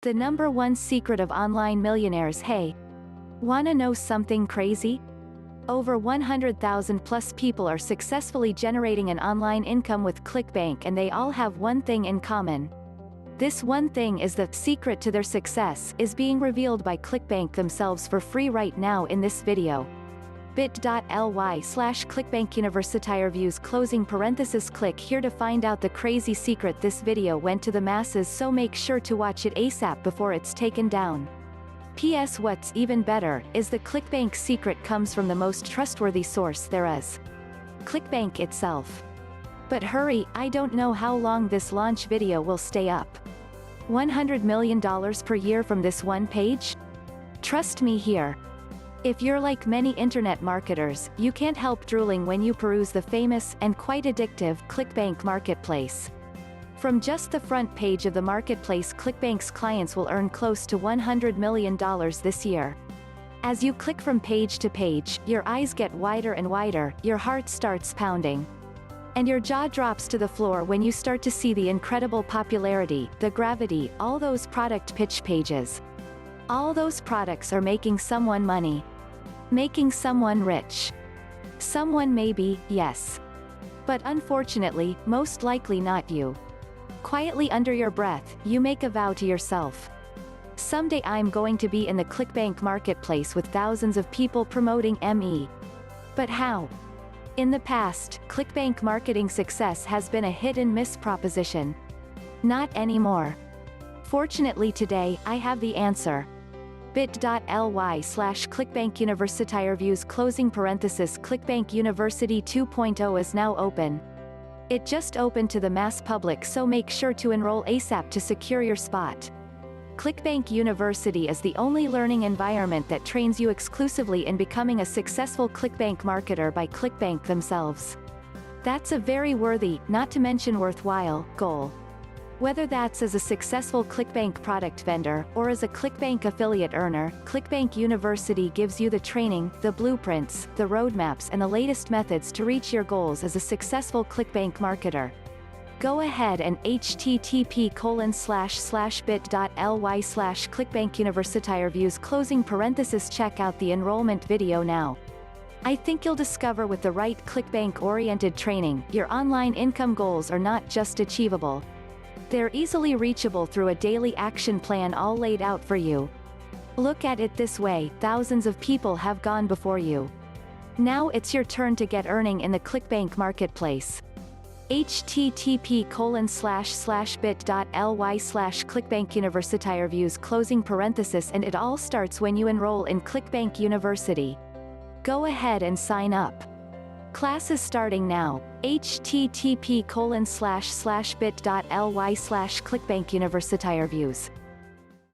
The number one secret of online millionaires. Hey, wanna know something crazy? Over 100,000 plus people are successfully generating an online income with ClickBank, and they all have one thing in common. This one thing is the secret to their success is being revealed by ClickBank themselves for free right now in this video. bit.ly/ClickBank University eviews closing parenthesis. Click here to find out the crazy secret. This video went to the masses, so make sure to watch it ASAP before it's taken down. P.S. What's even better is the ClickBank secret comes from the most trustworthy source there is, ClickBank itself. But hurry, I don't know how long this launch video will stay up. $100 million per year from this one page? Trust me here. If you're like many internet marketers, you can't help drooling when you peruse the famous, and quite addictive, ClickBank Marketplace. From just the front page of the marketplace, ClickBank's clients will earn close to $100 million this year. As you click from page to page, your eyes get wider and wider, your heart starts pounding, and your jaw drops to the floor when you start to see the incredible popularity, the gravity, all those product pitch pages. All those products are making someone money. Making someone rich. Someone maybe, yes. But unfortunately, most likely not you. Quietly under your breath, you make a vow to yourself. Someday I'm going to be in the ClickBank Marketplace with thousands of people promoting me. But how? In the past, ClickBank marketing success has been a hit-and-miss proposition. Not anymore. Fortunately today, I have the answer. bit.ly/ClickBank University reviews closing parenthesis. ClickBank University 2.0 is now open. It just opened to the mass public, so make sure to enroll ASAP to secure your spot. ClickBank University is the only learning environment that trains you exclusively in becoming a successful ClickBank marketer by ClickBank themselves. That's a very worthy, not to mention worthwhile, goal. Whether that's as a successful ClickBank product vendor, or as a ClickBank affiliate earner, ClickBank University gives you the training, the blueprints, the roadmaps, and the latest methods to reach your goals as a successful ClickBank marketer. Go ahead and http://bit.ly/ClickBank University reviews closing parenthesis. Check out the enrollment video now. I think you'll discover with the right ClickBank-oriented training, your online income goals are not just achievable. They're easily reachable through a daily action plan all laid out for you. Look at it this way, thousands of people have gone before you. Now it's your turn to get earning in the ClickBank Marketplace. http://bit.ly/ClickBank University reviews closing parenthesis. And it all starts when you enroll in ClickBank University. Go ahead and sign up. Class is starting now. http://bit.ly/ClickBank University reviews.